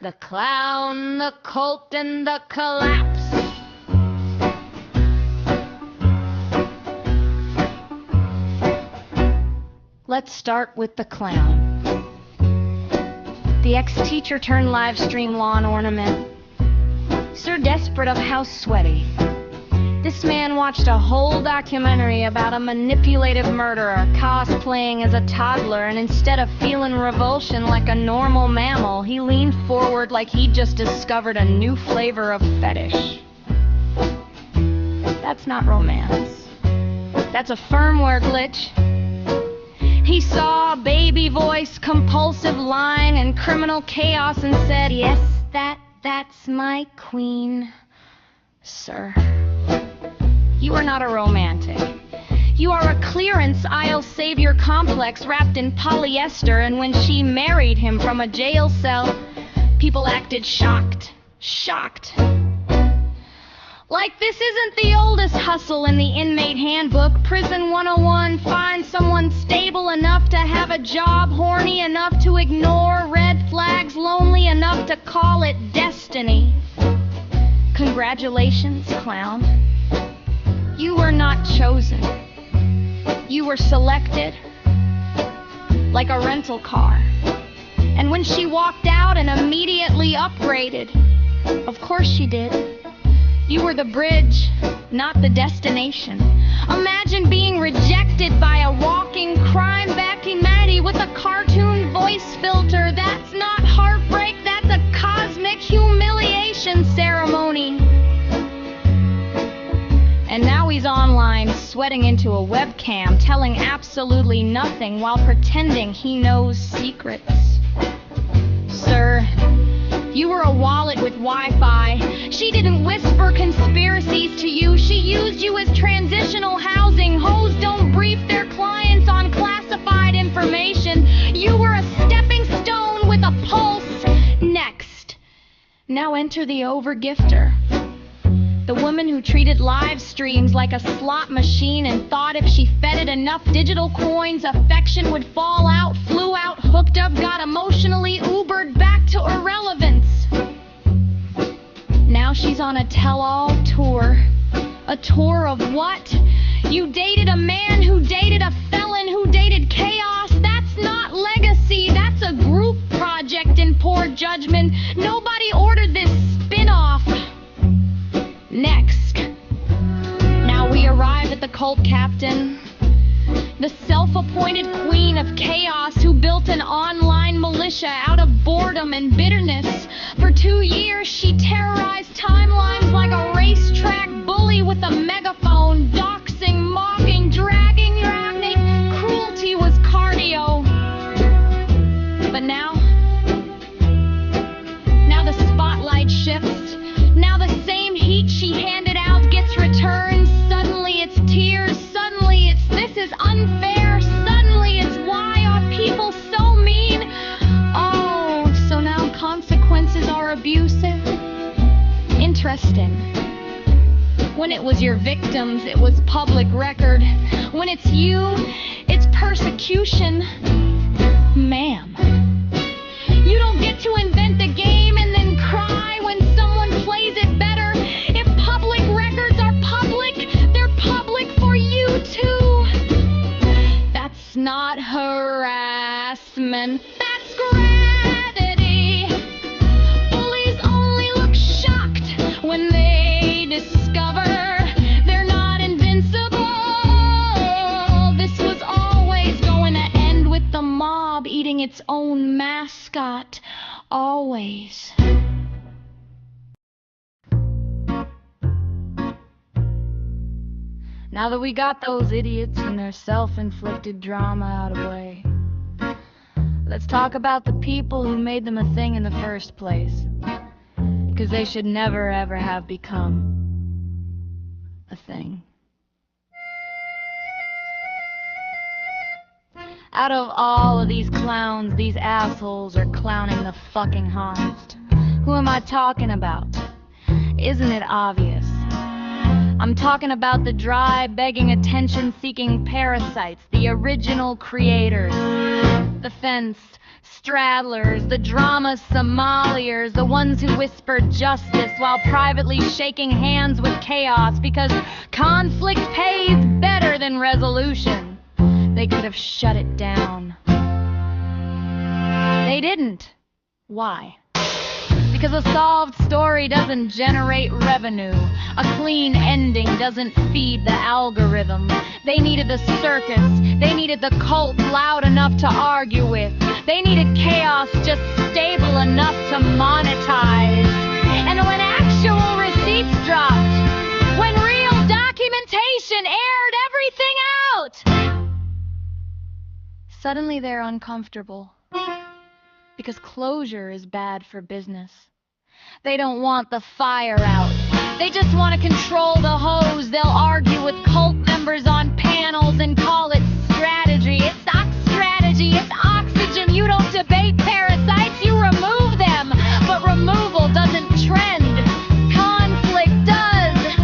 The clown, the cult, and the collapse. Let's start with the clown. The ex-teacher turned live stream lawn ornament. So desperate of how sweaty. This man watched a whole documentary about a manipulative murderer cosplaying as a toddler, and instead of feeling revulsion like a normal mammal, he leaned forward like he'd just discovered a new flavor of fetish. That's not romance. That's a firmware glitch. He saw a baby voice, compulsive line, and criminal chaos and said, "Yes, that's my queen, sir. You are not a romantic. You are a clearance aisle savior complex wrapped in polyester, and when she married him from a jail cell, people acted shocked. Like this isn't the oldest hustle in the inmate handbook. Prison 101, find someone stable enough to have a job, horny enough to ignore red flags, lonely enough to call it destiny. Congratulations, clown. You were not chosen. You were selected, like a rental car. And when she walked out and immediately upgraded, of course she did. You were the bridge, not the destination. Imagine being rejected by a walking crime documentary with a cartoon voice filter. That's not heartbreak, that's a cosmic humiliation ceremony. And now he's online, sweating into a webcam, telling absolutely nothing while pretending he knows secrets. Sir, you were a wallet with Wi-Fi. She didn't whisper conspiracies to you. She used you as transitional housing. Hoes don't brief their clients on classified information. You were a stepping stone with a pulse. Next. Now enter the overgifter. The woman who treated live streams like a slot machine and thought if she fed it enough digital coins, affection would fall out, flew out, hooked up, got emotionally Ubered back to irrelevance. Now she's on a tell-all tour. A tour of what? You dated a man who dated a felon who dated chaos. That's not legacy. That's a group project in poor judgment. Nobody ordered this spin-off. Next. Now we arrive at the cult captain, the self-appointed queen of chaos who built an online militia out of boredom and bitterness. For 2 years she terrorized timelines like a racetrack bully with a megaphone, doxing, mocking, dragging. Cruelty was cardio. But now the spotlight shifts. Now the same heat she handed out gets returned. Suddenly it's tears. Suddenly it's this is unfair. Suddenly it's why are people so mean? Oh, so now consequences are abusive? Interesting. When it was your victims, it was public record. When it's you, it's persecution. Ma'am, you don't get to invent the game and then cry when someone plays it better. If public records are public, they're public for you too. That's not harassment, that's gravity. Bullies only look shocked when they discover they're not invincible. This was always going to end with the mob eating its own mascot. Always. Now that we got those idiots and their self-inflicted drama out of the way, let's talk about the people who made them a thing in the first place. Because they should never ever have become a thing. Out of all of these clowns, these assholes are clowning the fucking hardest. Who am I talking about? Isn't it obvious? I'm talking about the dry, begging, attention-seeking parasites, the original creators, The fenced, straddlers, the drama Somaliers, the ones who whisper justice while privately shaking hands with chaos because conflict pays better than resolution. They could have shut it down. They didn't. Why? Because a solved story doesn't generate revenue. A clean ending doesn't feed the algorithm. They needed the circus. They needed the cult loud enough to argue with. They needed chaos just stable enough to monetize. And when actual receipts dropped, when real documentation aired everything out, suddenly they're uncomfortable. Because closure is bad for business. They don't want the fire out. They just want to control the hose. They'll argue with cult members on panels and call it strategy. It's strategy, it's oxygen. You don't debate parasites, you remove them. But removal doesn't trend. Conflict does.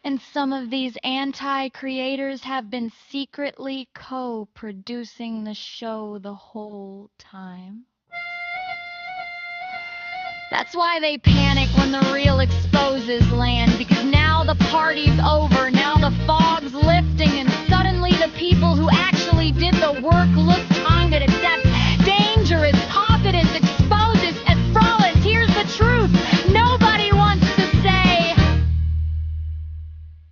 And some of these anti-creators have been secretly co-producing the show the whole time. That's why they panic when the real exposes land, because now the party's over, now the fog's lifting, and suddenly the people who actually did the work look taunted, except dangerous, confidence exposes and frauds. Here's the truth, nobody wants to say.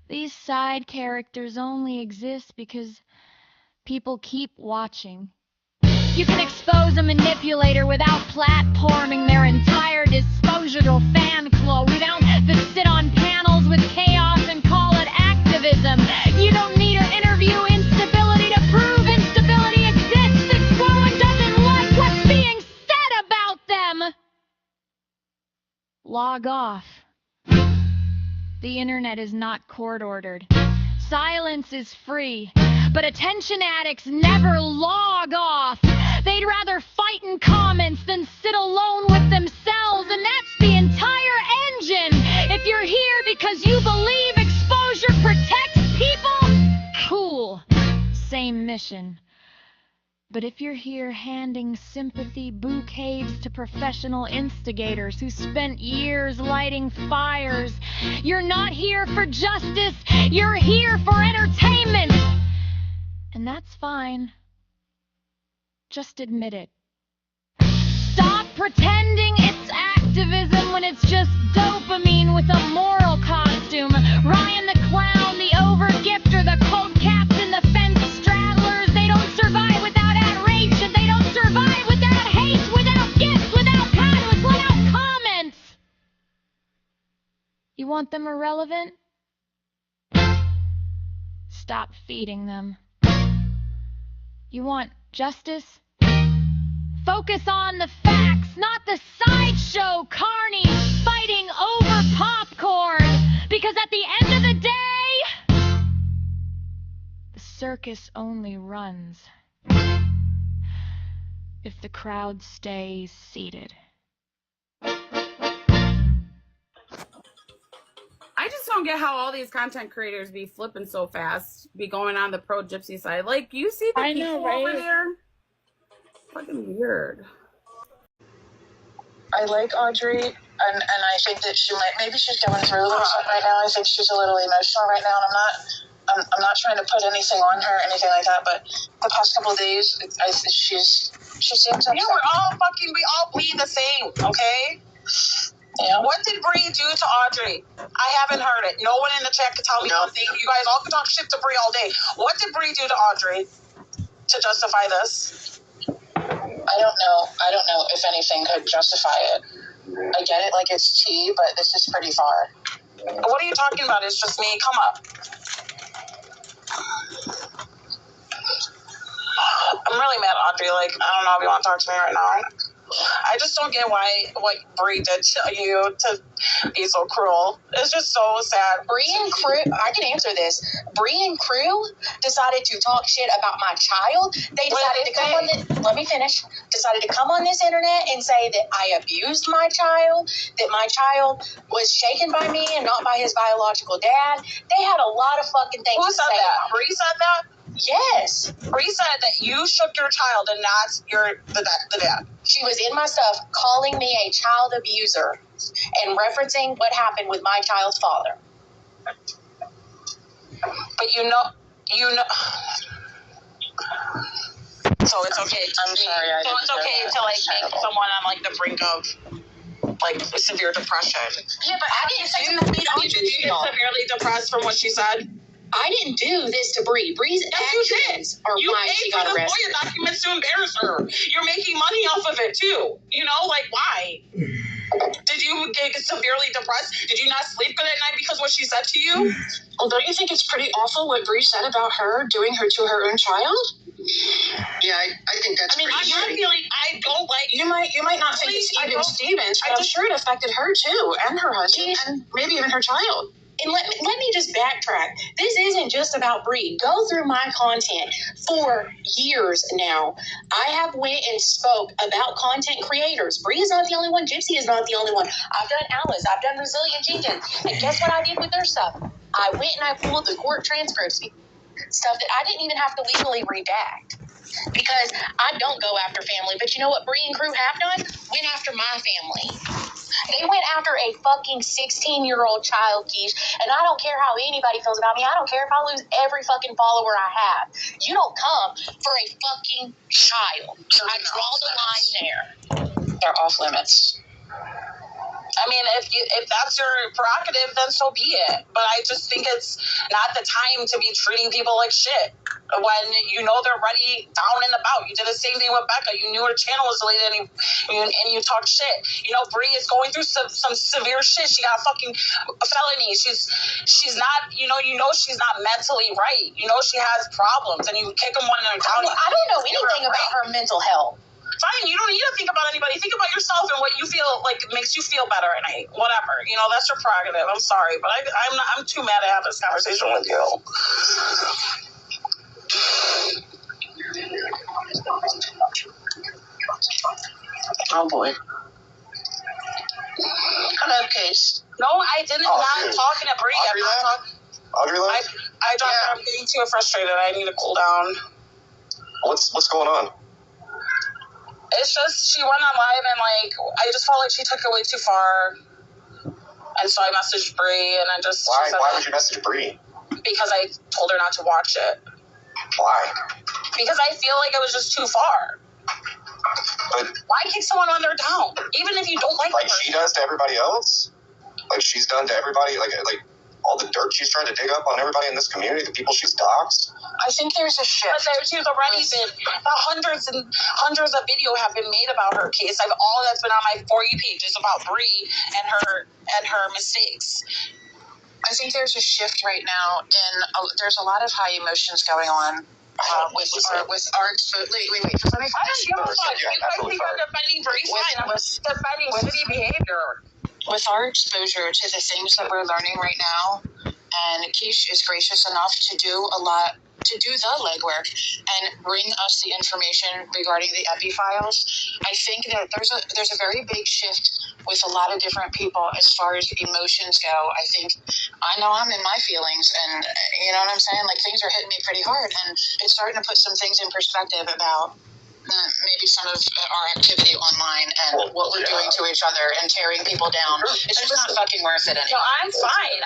These side characters only exist because people keep watching. You can expose a manipulator without platforming their entire disposable fan club. We don't have to sit on panels with chaos and call it activism. You don't need to interview instability to prove instability exists. Everyone doesn't like what's being said about them. Log off. The internet is not court-ordered. Silence is free. But attention addicts never log off. They'd rather fight in comments than sit alone with themselves, and that's the entire engine. If you're here because you believe exposure protects people, cool, same mission. But if you're here handing sympathy bouquets to professional instigators who spent years lighting fires, you're not here for justice, you're here for entertainment. And that's fine. Just admit it. Stop pretending it's activism when it's just dopamine with a moral costume. Ryan the clown, the overgifter, the cult captain, the fence straddlers, they don't survive without adoration. They don't survive without hate, without gifts, without kindness, without comments. You want them irrelevant? Stop feeding them. You want justice? Focus on the facts, not the sideshow carnies fighting over popcorn. Because at the end of the day, the circus only runs if the crowd stays seated. I just don't get how all these content creators be flipping so fast, be going on the pro gypsy side. Like, you see the people over there? Fucking weird. I like Audrey, and I think that she might, maybe she's going through a little something right now. I think she's a little emotional right now, and I'm not trying to put anything on her or anything like that, but the past couple of days, she seems upset. You were all we all bleed the same, okay? Yeah. What did Bree do to Audrey? I haven't heard it. No one in the chat could tell me one thing. You guys all could talk shit to Bree all day. What did Bree do to Audrey to justify this? I don't know if anything could justify it. I get it, like it's tea, but this is pretty far. What are you talking about? It's just me. Come up. I'm really mad at Audrey. Like, I don't know if you want to talk to me right now. I just don't get what Bree did to you to be so cruel. It's just so sad. Bree and Crew, I can answer this. Bree and Crew decided to talk shit about my child. They decided to come on this, let me finish, decided to come on this internet and say that I abused my child, that my child was shaken by me and not by his biological dad. They had a lot of fucking things Who to said say. that? Bree said that? Yes. Bree said that you shook your child and not the dad. She was in my stuff calling me a child abuser and referencing what happened with my child's father. But you know. So it's okay. I'm sorry. So it's okay to like make someone on like the brink of like severe depression. Yeah, but I didn't say Did you get severely depressed from what she said? I didn't do this to Bree. Bree's actions are why she got arrested. You paid for the FOIA documents to embarrass her. You're making money off of it too. You know, like why? Did you get severely depressed? Did you not sleep good at night because of what she said to you? Well, don't you think it's pretty awful what Bree said about her doing her to her own child? Yeah, I think that's. I mean, I'm feeling I don't like. You might not think it's even Stevens, but I'm sure it affected her too, and her husband, and maybe even her child. And let me just backtrack. This isn't just about Bree. Go through my content for years now. I have went and spoke about content creators. Bree is not the only one. Gypsy is not the only one. I've done Alice. I've done Resilient Jenkins. And guess what I did with their stuff? I went and I pulled the court transcripts, stuff that I didn't even have to legally redact. Because I don't go after family. But you know what Bree and Crew have done? Went after my family. They went after a fucking 16-year-old child, Keish, and I don't care how anybody feels about me. I don't care if I lose every fucking follower I have. You don't come for a fucking child. I draw the line there. They're off limits. I mean, if that's your prerogative, then so be it. But I just think it's not the time to be treating people like shit when you know they're ready down and about. You did the same thing with Becca. You knew her channel was deleted and you talked shit. You know, Bree is going through some severe shit. She got a fucking felony. She's not, you know she's not mentally right. You know she has problems and you kick them one in down. I don't know anything about her mental health. Fine, you don't need to think about anybody. Think about yourself and what you feel like makes you feel better at night. Whatever, you know, that's your prerogative. I'm sorry, but I'm too mad to have this conversation with you. Oh boy. Hello, Case. No, I didn't. Not talking to Bree. I'm not talking. Audrey left? I dropped her. I'm getting too frustrated. I need to cool down. What's going on? It's just she went on live and like I just felt like she took it way too far, and so I messaged Bree and I just why would you message Bree? Because I told her not to watch it. Why? Because I feel like it was just too far. But why kick someone when they're down, even if you don't like them? She does to everybody else. Like she's done to everybody. Like all the dirt she's trying to dig up on everybody in this community, the people she's doxed. I think there's a shift. But she's already been hundreds and hundreds of videos have been made about her case. All that's been on my For You page is about Bree and her mistakes. I think there's a shift right now, and there's a lot of high emotions going on. With our wait, just let me finish. I don't give a fuck. You guys think I'm defending Bree? I'm defending shitty behavior. With our exposure to the things that we're learning right now, and Keish is gracious enough to do the legwork and bring us the information regarding the EPI files, I think that there's a very big shift with a lot of different people as far as emotions go. I know I'm in my feelings, and you know what I'm saying? Like things are hitting me pretty hard, and it's starting to put some things in perspective about maybe some of our activity online and what we're doing to each other and tearing people down. It's just not fucking worth it anymore. No, I'm fine.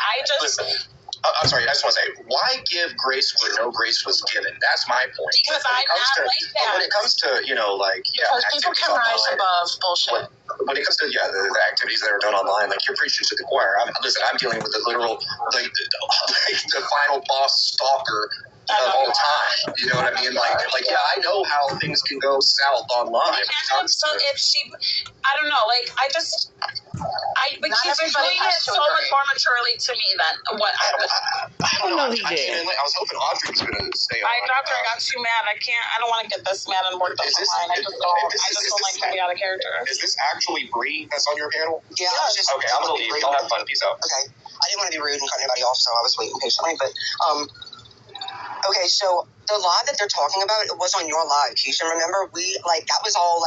I'm sorry, I just want to say, why give grace where no grace was given? That's my point. Because I'm not like that. When it comes to, because people can rise above bullshit. When it comes to, the activities that are done online, like you're preaching to the choir. I'm dealing with the literal, the final boss stalker of all time. You know what I mean? I know how things can go south online. So if she, I don't know, But she's doing it so much more maturely to me than what I was. I don't know. I was hoping Audrey was going to stay on. I got too mad. I don't want to get this mad and worked up online. I just don't like to be out of character. Is this actually Bree that's on your panel? Yeah. Okay, I'm going to leave. Y'all have fun. Peace out. Okay. I didn't want to be rude and cut anybody off, so I was waiting patiently. But, okay, so the live that they're talking about, it was on your live, Keisha. Remember, that was all,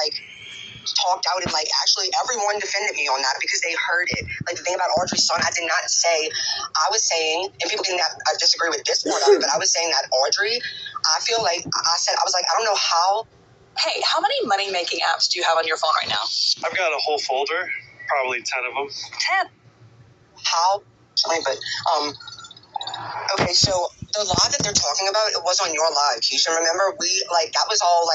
talked out, and actually everyone defended me on that because they heard it. The thing about Audrey's son, I did not say. I was saying, and people can disagree with this part of it, but I was saying that Audrey, I feel like I was like, I don't know how. Hey, how many money-making apps do you have on your phone right now? I've got a whole folder, probably 10 of them. 10? How? But, okay, so the live that they're talking about, it was on your live, Keisha. Remember, that was all,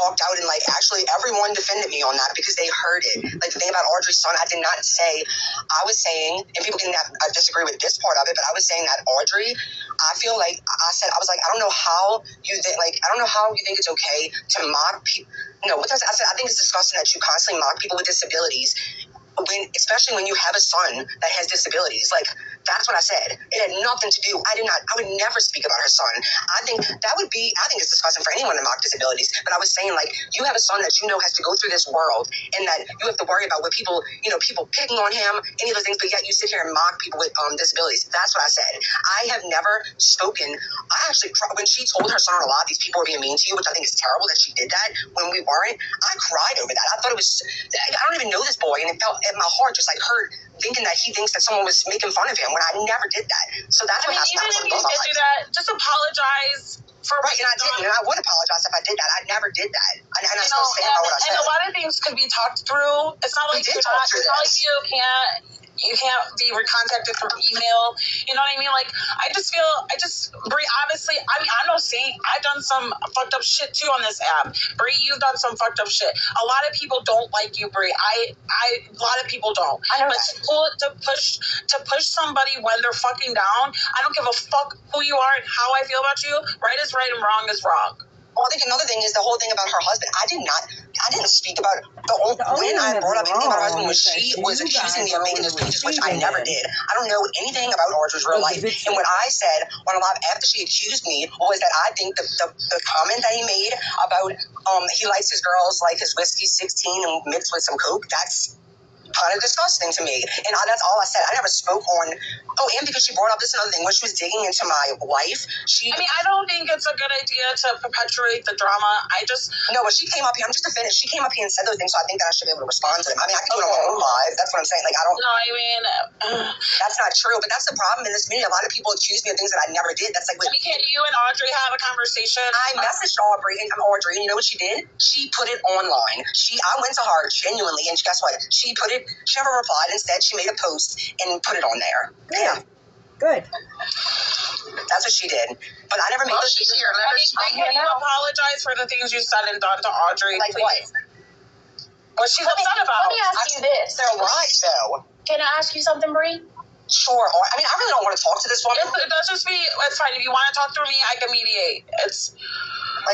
talked out, and actually everyone defended me on that because they heard it. The thing about Audrey's son, I did not say. I was saying, and people can disagree with this part of it, but I was saying that Audrey, I feel like I said, I was like, I don't know how you think, I don't know how you think it's okay to mock people. No, I said, I think it's disgusting that you constantly mock people with disabilities, especially when you have a son that has disabilities. That's what I said. It had nothing to do. I would never speak about her son. I think it's disgusting for anyone to mock disabilities. But I was saying, you have a son that has to go through this world, and that you have to worry about what people picking on him, any of those things, but yet you sit here and mock people with disabilities. That's what I said. I have never spoken. I actually, when she told her son a lot, these people were being mean to you, which I think is terrible that she did that when we weren't. I cried over that. I thought it was, I don't even know this boy, and it felt in my heart just hurt thinking that he thinks that someone was making fun of him when I never did that. So that's what even if you did do that, just apologize for right, and I didn't, and I would apologize if I did that. I never did that, and I still stand by what I said. And a lot of things could be talked through. It's not like you can't be recontacted through email. You know what I mean? Bree, obviously, I'm no saint. I've done some fucked up shit too on this app. Bree, you've done some fucked up shit. A lot of people don't like you, Bree. A lot of people don't. I know but to push somebody when they're fucking down, I don't give a fuck who you are and how I feel about you. Right is right and wrong is wrong. Well, I think another thing is the whole thing about her husband. I didn't speak about when I brought up anything about her husband was she was accusing me of making those pages, which I never did. I don't know anything about Audrey's real life. And what I said on a live after she accused me was that I think the comment that he made about he likes his girls like his whiskey 16 and mixed with some coke, that's kind of disgusting to me. And that's all I said. I never spoke on, and because she brought up this another thing, when she was digging into my life, I don't think it's a good idea to perpetuate the drama. No, but she came up here, just to finish, she came up here and said those things, so I think that I should be able to respond to them. I could do it on my own live. That's what I'm saying. That's not true, but that's the problem in this community. A lot of people accuse me of things that I never did. That's can you and Audrey have a conversation? I messaged Audrey, and you know what she did? She put it online. I went to her genuinely, and guess what? She never replied. Instead, she made a post and put it on there. Yeah. Good. That's what she did. But I never made those she's here. Can you apologize for the things you said and done to Audrey? Like please? What she's upset about? Let me ask you this. They're lies, though. Can I ask you something, Bree? Sure. I really don't want to talk to this woman. It's fine. If you want to talk through me, I can mediate. It's...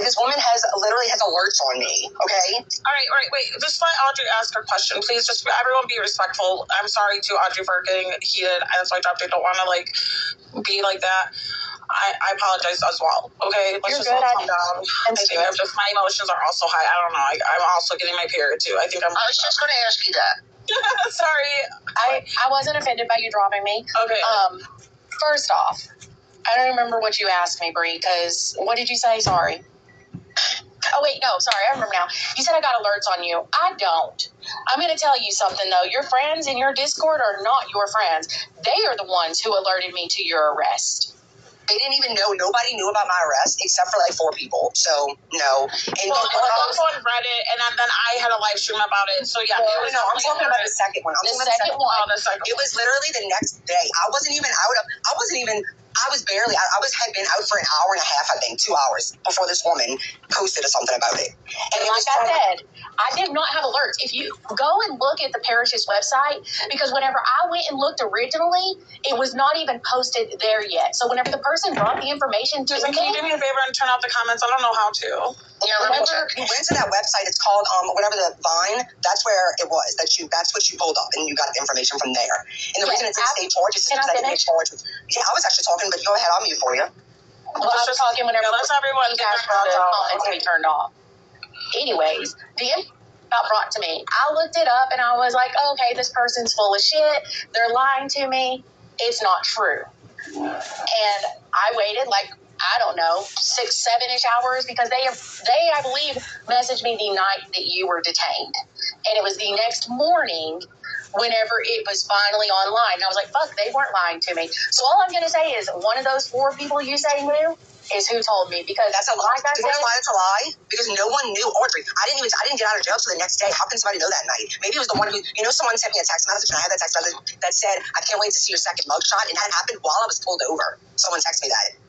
this woman literally has alerts on me, okay? All right, wait. Just let Audrey ask her question. Please, just everyone be respectful. I'm sorry to Audrey for getting heated. That's why I dropped it. Don't want to, be like that. I apologize as well, okay? Let's just all calm down. I think my emotions are also high. I don't know. I'm also getting my period, too. I was just going to ask you that. Sorry. I wasn't offended by you dropping me. Okay. First off, I don't remember what you asked me, Bree, because what did you say? Sorry. Oh, wait, no, sorry, I remember now. You said I got alerts on you. I don't. I'm going to tell you something, though. Your friends in your Discord are not your friends. They are the ones who alerted me to your arrest. They didn't even know. Nobody knew about my arrest except for 4 people. So, no. And it was on Reddit, and then I had a live stream about it. So, yeah. No, I'm talking about the second one. The second one. It was literally the next day. I wasn't even had been out for an hour and a half, I think, 2 hours before this woman posted something about it. And like I said, I did not have alerts. If you go and look at the parish's website, because whenever I went and looked originally, it was not even posted there yet. So whenever the person brought the information to Can you do me a favor and turn off the comments? I don't know how to. Yeah, you went to that website. It's called whatever the Vine. That's where it was. That's what you pulled up, and you got the information from there. And the reason it says State George is because I didn't make George. Yeah, I was actually talking, but go ahead, I'll mute for you. Well, I was talking whenever let's everyone you asked for the comments to be turned off. Anyways, the info got brought to me. I looked it up, and I was like, okay, this person's full of shit. They're lying to me. It's not true. And I waited I don't know, 6-7-ish hours because they, I believe, messaged me the night that you were detained. And it was the next morning whenever it was finally online. And I was like, fuck, they weren't lying to me. So all I'm going to say is one of those 4 people you say knew is who told me, because that's a lie. Do you know why that's a lie? Because no one knew Audrey. I didn't get out of jail till the next day. How can somebody know that night? Maybe it was the one who, someone sent me a text message, and I had that text message that said, I can't wait to see your second mugshot, and that happened while I was pulled over. Someone texted me that.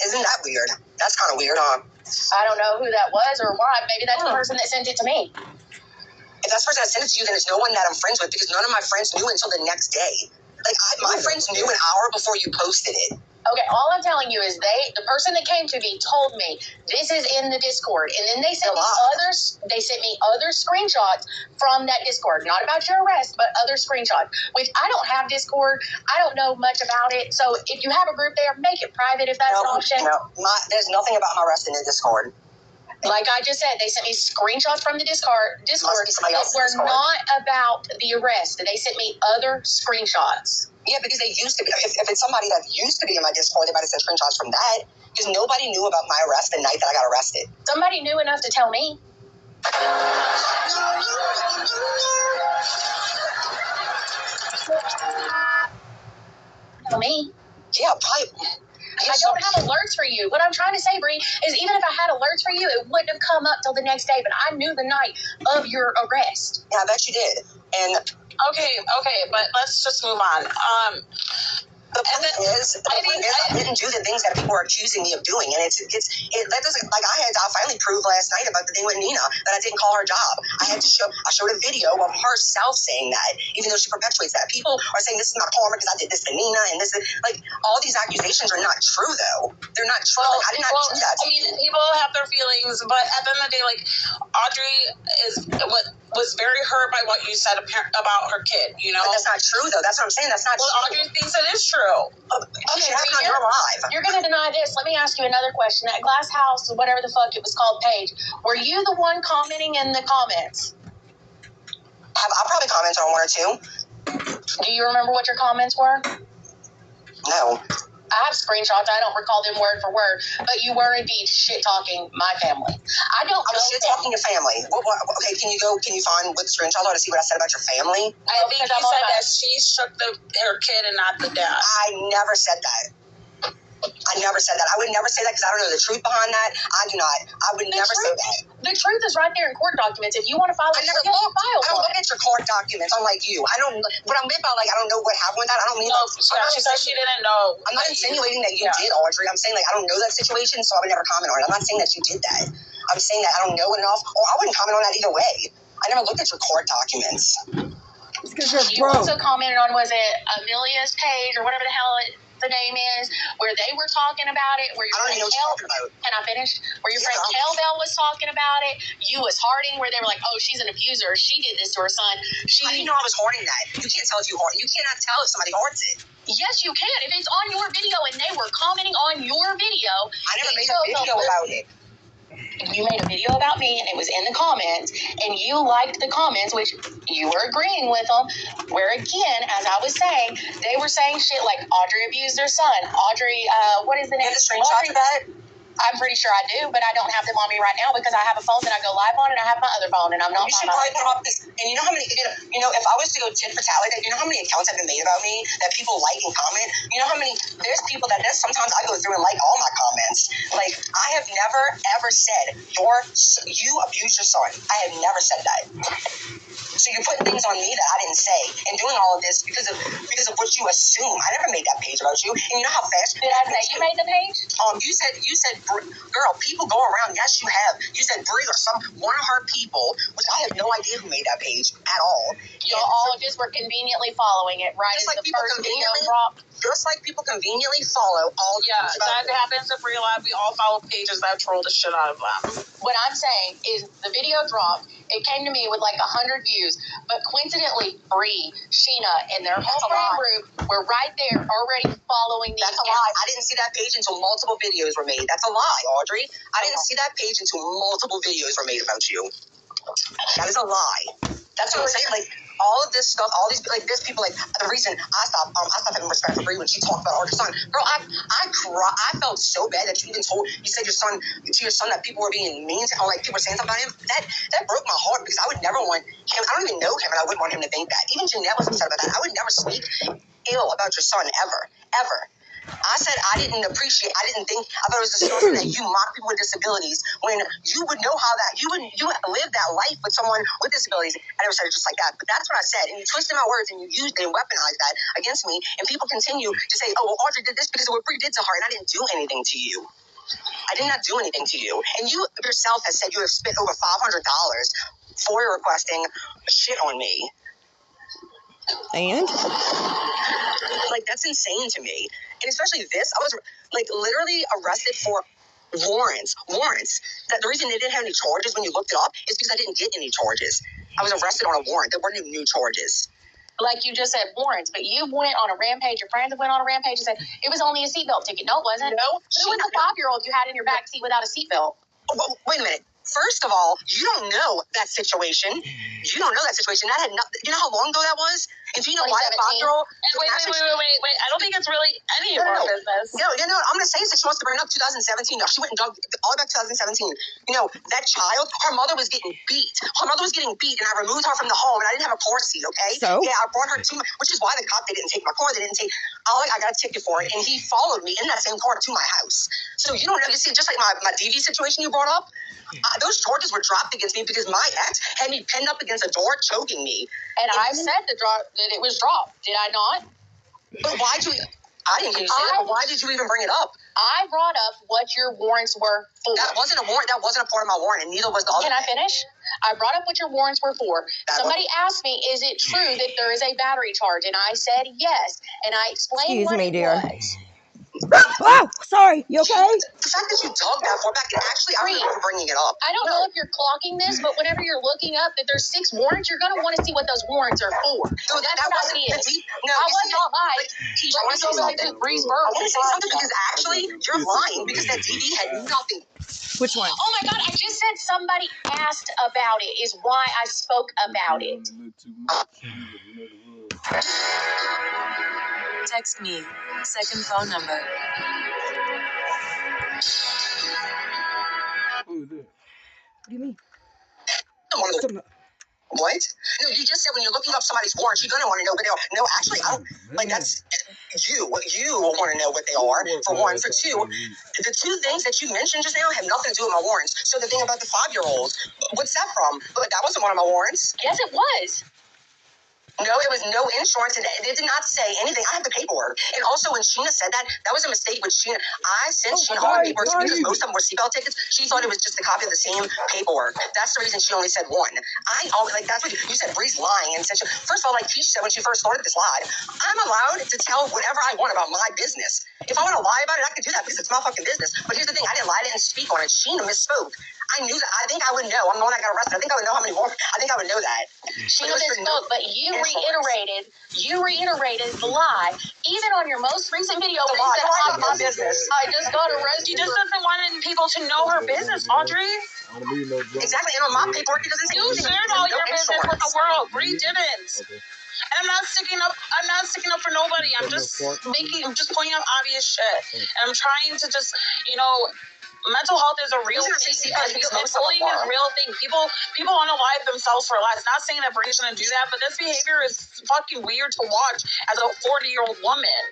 Isn't that weird? That's kind of weird, huh? I don't know who that was or why. Maybe that's the person that sent it to me. If that's the person that sent it to you, then it's no one that I'm friends with, because none of my friends knew until the next day. My friends knew an hour before you posted it. Okay, all I'm telling you is the person that came to me told me this is in the Discord, and then they sent me other screenshots from that Discord, not about your arrest, but other screenshots. Which I don't have Discord, I don't know much about it. So if you have a group there, make it private if that's an option. No, there's nothing about my arrest in the Discord. Like I just said, they sent me screenshots from the Discord that were not about the arrest. They sent me other screenshots. Yeah, because they used to be. If it's somebody that used to be in my Discord, they might have sent screenshots from that. Because nobody knew about my arrest the night that I got arrested. Somebody knew enough to tell me. Tell me. Yeah, probably. I don't have alerts for you. What I'm trying to say, Bree, is even if I had alerts for you, it wouldn't have come up till the next day. But I knew the night of your arrest. Yeah, I bet you did. And okay, but let's just move on. The point is, I didn't do the things that people are accusing me of doing, and that doesn't, I finally proved last night about the thing with Nina that I didn't call her job. I showed a video of herself saying that, even though she perpetuates that. People are saying this is not karma because I did this to Nina, and this is all these accusations are not true though. They're not true. I did not do that. People have their feelings, but at the end of the day, Audrey was very hurt by what you said about her kid. But that's not true though. That's what I'm saying. That's not true. Audrey thinks it is true. Okay, you're alive. You're going to deny this. Let me ask you another question. That Glass House, whatever the fuck it was called, page, were you the one commenting in the comments? I probably commented on 1 or 2. Do you remember what your comments were? No. I have screenshots. I don't recall them word for word, but you were indeed shit-talking my family. I was shit-talking your family. Okay, can you find what the screenshots are to see what I said about your family? I think you said that she shook her kid and not the dad. I never said that. I never said that. I would never say that because I don't know the truth behind that. I do not. I would never say that. The truth is right there in court documents. If you want to file it, I don't look at your court documents. Unlike you, I don't. What I'm about, I don't know what happened with that. I don't mean. No, she said she didn't know. I'm not insinuating that you did, Audrey. I'm saying I don't know that situation, so I would never comment on it. I'm not saying that you did that. I'm saying that I don't know it enough, or I wouldn't comment on that either way. I never looked at your court documents. You also commented on, was it Amelia's page or whatever the hell the name is, where they were talking about it, where your friend can I finish? Where your friend Bell was talking about it, you was Harding, where they were like, oh, she's an abuser, she did this to her son. I didn't know I was hoarding that. You can't tell if you hoard. You cannot tell if somebody hoards it. Yes, you can. If it's on your video and they were commenting on your video. I never made a video about it. You made a video about me and it was in the comments and you liked the comments, which you were agreeing with them, where again, as I was saying, they were saying shit like Audrey abused their son. Audrey, what is the name? You have a screenshot of that? I'm pretty sure I do, but I don't have them on me right now because I have a phone that I go live on and I have my other phone and I'm not. You should probably put them up this. And you know how many? If I was to go tit for tat like that, you know how many accounts have been made about me that people like and comment. You know how many? There's people that sometimes I go through and like all my comments. I have never ever said you abused your son. I have never said that. So you're putting things on me that I didn't say, and doing all of this because of what you assume. I never made that page about you, and you know how fast Did I say you made the page? You said, girl, people go around. Yes, you have. You said Brie or one of her people, which I have no idea who made that page at all. Y'all all just were conveniently following it, right? Just as like the people first video conveniently dropped. Just like people conveniently follow all. Yeah, that happens in real life. We all follow pages that troll the shit out of them. What I'm saying is the video dropped. It came to me with like 100 views, but coincidentally, Bree, Sheena, and their whole friend group were right there already following these. That's a lie. I didn't see that page until multiple videos were made. That's a lie, Audrey. I didn't see that page until multiple videos were made about you. That is a lie. That's what I'm saying. Like all of this stuff, all these like this people like the reason I stopped having respect for Brie when she talked about her son. Girl, I cried. I felt so bad that you even said your son that people were being mean to him, like people were saying something about him. That broke my heart because I would never want him. I don't even know him, and I wouldn't want him to think that. Even Jeanette was upset about that. I would never speak ill about your son ever. I said I didn't think, I thought it was disgusting that you mock people with disabilities when you would know how that, you live that life with someone with disabilities. I never said it just like that, but that's what I said. And you twisted my words and you used and weaponized that against me. And people continue to say, oh, well, Audrey did this because of what Brie did to her, and I didn't do anything to you. I did not do anything to you. And you yourself has said you have spent over $500 for requesting shit on me. And? Like, that's insane to me. And especially this, I was, like, literally arrested for warrants. That the reason they didn't have any charges when you looked it up is because I didn't get any charges. I was arrested on a warrant. There weren't any new charges. Like you just said, warrants, but you went on a rampage. Your friends went on a rampage and said it was only a seatbelt ticket. No, it wasn't. No. Who was the 5-year-old you had in your back seat without a seatbelt? Oh, well, wait a minute. First of all, you don't know that situation. That had nothing. You know how long ago that was? And do you know why the 5-year-old? Wait. I don't think it's really any of our business. No. I'm going to say it since she wants to bring it up 2017. No, she went and dug all back 2017. You know, that child, her mother was getting beat. And I removed her from the home, and I didn't have a car seat, okay? So? Yeah, I brought her to which is why the cop, they didn't take my car. They didn't take, I got a ticket for it, and he followed me in that same car to my house. So you don't know, you see, just like my DV situation you brought up, those charges were dropped against me because my ex had me pinned up against a door choking me. And I said that it was dropped. Did I not? But I didn't hear you say that, but why did you even bring it up? I brought up what your warrants were for. That wasn't a warrant. That wasn't a part of my warrant, and neither was the other. Can I finish? I brought up what your warrants were for. Somebody asked me, is it true that there is a battery charge? And I said yes. And I explained what it was. Oh, sorry. You okay? The fact that you dug that far back, and actually, I remember bringing it up. I don't know if you're clocking this, but whenever you're looking up that there's 6 warrants, you're going to want to see what those warrants are for. No, that wasn't it is. No, I wasn't lying. I want to say something. Breeze Burr. I want to say something because actually, you're lying because that DV had nothing. Which one? Oh my God, I just said somebody asked about it is why I spoke about it. Text me. Second phone number. What do you mean? What? No, you just said when you're looking up somebody's warrants, you're going to want to know what they are. No, actually, I don't. Like, that's you. You want to know what they are, for one. For two, the 2 things that you mentioned just now have nothing to do with my warrants. So the thing about the 5-year-old, what's that from? But that wasn't one of my warrants. Yes, it was. No, it was no insurance, and it did not say anything. I have the paperwork. And also, when Sheena said that was a mistake with Sheena. I sent Sheena all the paperwork because most of them were seatbelt tickets. She thought it was just a copy of the same paperwork. That's the reason she only said 1. That's what you said. Bree's lying. And first of all, like Keisha said when she first started this live, I'm allowed to tell whatever I want about my business. If I want to lie about it, I can do that because it's my fucking business. But here's the thing. I didn't lie. I didn't speak on it. Sheena misspoke. I knew that. I think I would know. I'm the one that got arrested. I think I would know how many more. I think I would know that. Sheena misspoke, but you reiterated the lie. Even on your most recent video, the lie. You lied about my business. I just got arrested. She just doesn't want people to know her business, Audrey. Exactly. And on my paperwork, it doesn't say you shared all your business with the world. Bree didn't. Okay. And I'm not sticking up for nobody. I'm just pointing out obvious shit. And I'm trying to just, mental health is a real thing. Bullying is a real thing. People want to lie to themselves for lies. Not saying that Bree's gonna do that, but this behavior is fucking weird to watch as a 40-year-old woman.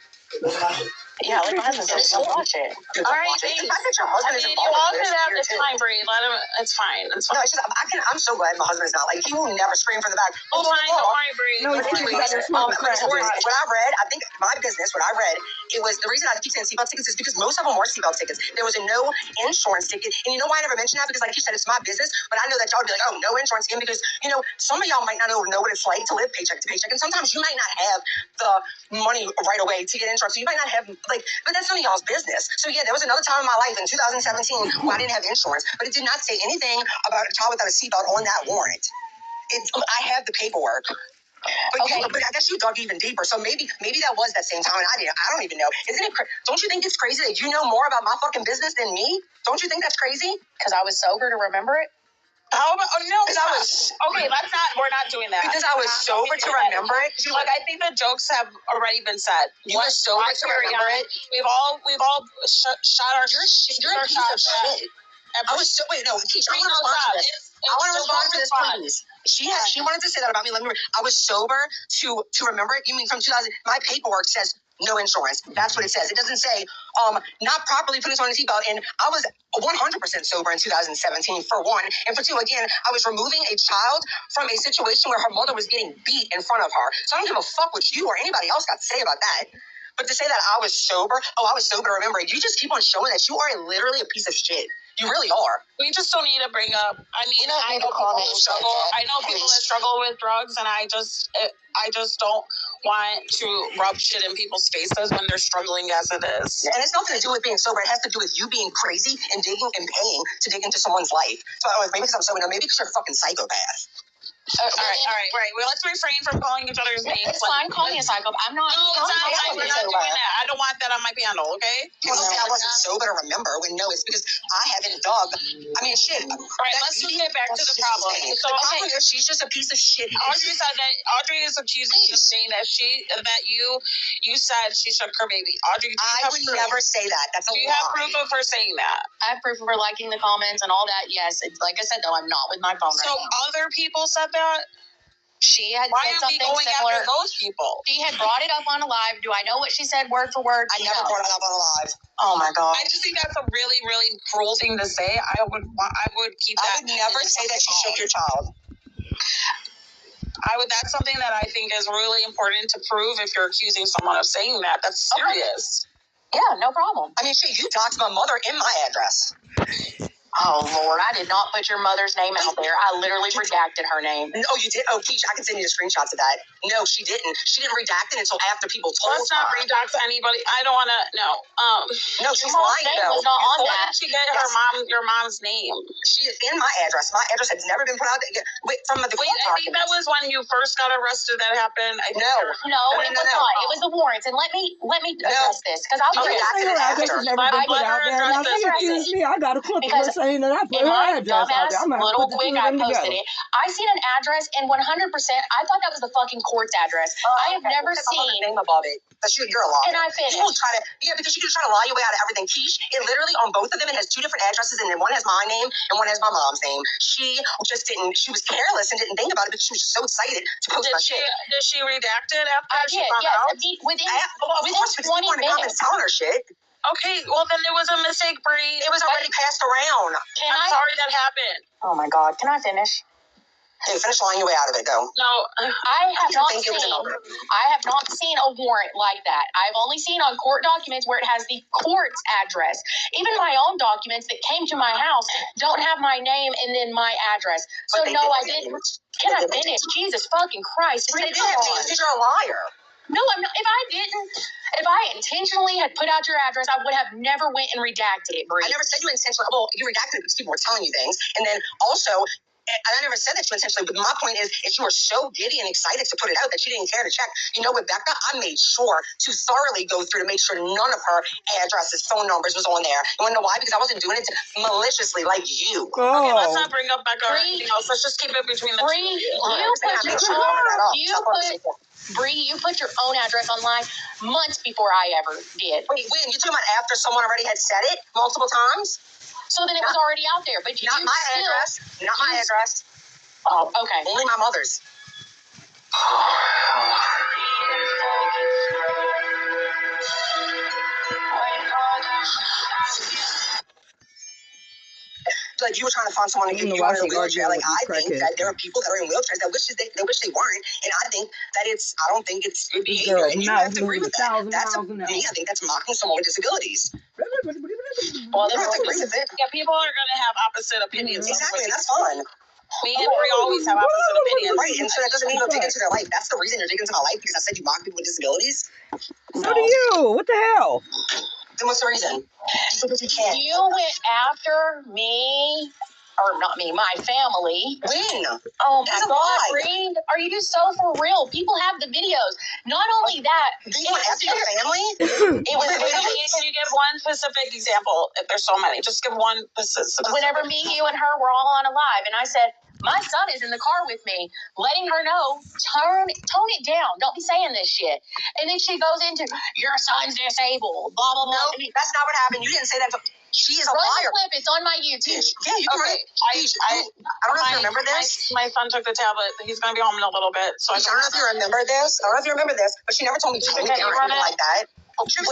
Yeah, like my husband said, don't watch it. All right, The fact that your husband is you involved all in could this have is it's too. fine, Bree. Let him. It's fine. It's No, fine. it's just I'm so glad my husband is not like he will never scream from the back. Oh, fine. Don't worry, Bree. No, he's Don't worry. out there smoking crack. What I read, I think my business, what I read, it was the reason I keep saying seatbelt tickets is because most of them were seatbelt tickets. There was a no insurance ticket, and you know why I never mentioned that? Because like you said, it's my business, but I know that y'all would be like, oh, no insurance again, because you know some of y'all might not know what it's like to live paycheck to paycheck, and sometimes you might not have the money right away to get insurance, so you might not have like, but that's none of y'all's business. So yeah, there was another time in my life in 2017 where I didn't have insurance, but it did not say anything about a child without a seatbelt on that warrant. I have the paperwork. But, Okay. but I guess you dug even deeper. So maybe that was that same time, and I don't even know. Isn't it? Don't you think it's crazy that you know more about my fucking business than me? Don't you think that's crazy? Because I was sober to remember it. How about? Oh no, Because I was okay. Let's not. We're not doing that. because I was sober to remember it. Look, I think the jokes have already been said. You were sober to remember it. We've all shot our. You're a piece of shit. I was so wait no, Keisha, I want to respond to this. I want to respond to this, please. She wanted to say that about me. Let me. I was sober to remember it. You mean from 2000? My paperwork says no insurance. That's what it says. It doesn't say not properly putting on a seatbelt. And I was 100% sober in 2017 for one, and for two, again, I was removing a child from a situation where her mother was getting beat in front of her. So I don't give a fuck what you or anybody else got to say about that. But to say that I was sober, I was sober to remember it. You just keep on showing that you are literally a piece of shit. You really are. We just don't need to bring up. I mean, I know call people me struggle. I know people that struggle with drugs, and I just don't want to rub shit in people's faces when they're struggling as it is. And it's nothing to do with being sober. It has to do with you being crazy and digging and paying to dig into someone's life. So maybe because I'm sober, maybe because you're a fucking psychopath. All right. Well, let's refrain from calling each other's names. It's fine. Call me a psycho. I'm not. No, it's not. We're not doing that. I don't want that on my panel. Okay. People say I wasn't sober to remember when no, it's because I haven't dug. I mean, shit. All right, let's just get back to the problem. So, okay, she's just a piece of shit. Audrey said that Audrey is accusing you of saying that you said she shook her baby. Audrey, I would never say that. That's a lie. Do you have proof of her saying that? I have proof of her liking the comments and all that. Yes, like I said, though, I'm not with my phone right now. So other people said that. She had Why said are we something going similar. after those people? She had brought it up on a live. Do I know what she said word for word? I never brought it up on a live. Oh my god! I just think that's a really, really cruel thing to say. I would keep that. I would never say that you shook your child. That's something that I think is really important to prove if you're accusing someone of saying that. That's serious. Okay. Yeah, no problem. I mean, shit, you doxed my mother in my address. Oh, Lord, I did not put your mother's name out there. I literally redacted her name. No, you did? Oh, Keisha, I can send you the screenshots of that. No, she didn't. She didn't redact it until after people told her. Let's not redact anybody. I don't want to, no. No, she's lying, though. Was not on Where that. did she get your mom's name? She is in my address. My address has never been put out there. Wait, from the court I think that was when you first got arrested that happened. No, it was not. It was the warrants. And let me address this. Because I'll Her address has never been put out there. Now, she accused me. I got a clip of her saying that I put her address out there. I'm going to put the two of them together. I seen an address, and 100%, I thought that was the fucking court's address. I have never seen. Name above it. But you're a liar. Can I finish? You will try to, because you can try to lie your way out of everything. Quiche, it literally on both of them, it has two different addresses, and then one has my name and one has my mom's name. She just didn't. She was careless and didn't think about it, but she was just so excited to post my shit. Did she redact it after she found out? Within 20 minutes. Telling her shit. Okay, well then it was a mistake, Bree. It was already passed around. I'm sorry that happened. Oh my God, can I finish? Okay, finish lying your way out of it, go. No, I have not seen a warrant like that. I've only seen on court documents where it has the court's address. Even my own documents that came to my house don't have my name and then my address. So no, I didn't. Can I finish? Jesus fucking Christ. You're a liar. No, I'm not. If I intentionally had put out your address, I would have never went and redacted it, Bree. I never said you intentionally. Well, you redacted it because people were telling you things. And then also, and I never said that you intentionally, but my point is you were so giddy and excited to put it out that you didn't care to check. You know, with Becca, I made sure to thoroughly go through to make sure none of her addresses, phone numbers was on there. You want to know why? Because I wasn't doing it maliciously like you. Okay, let's not bring up Becca or anything else. Let's just keep it between the two. Bree, you put your own address online months before I ever did. Wait, when? You talking about after someone already had said it multiple times? So then it was already out there, but not my address. Not my address. Oh, okay. Only my mother's. like you were trying to find someone you wanted a wheelchair. Like I think that there are people that are in wheelchairs that wish they weren't, and I think that I don't think it's behavior. And you have to agree with that. That's me. I think that's mocking someone with disabilities. Well, I have to agree with it. Yeah, people are going to have opposite opinions. Exactly, and that's fine. Me and Brie always have opposite opinions. Right, and so that doesn't mean you'll dig into their life. That's the reason you're digging into my life, because I said you mock people with disabilities. So do you. What the hell? Then what's the reason? Just because you can't. You went after me, or not me, my family. When? Oh my God, Reed, are you so for real? People have the videos. Not only that, you went after your family? It was literally. Can you give one specific example? If there's so many, just give one specific. Whenever me, you, and her were all on a live, and I said, my son is in the car with me, letting her know, tone it down. Don't be saying this shit. And then she goes into, your son's disabled, blah, blah, blah. No, that's not what happened. You didn't say that. She is a liar. Clip. It's on my YouTube. Yeah, you can okay. I don't know if you remember this. My son took the tablet. He's going to be home in a little bit. So I don't know if you remember this. But she never told me to tone it down or anything like that. What do you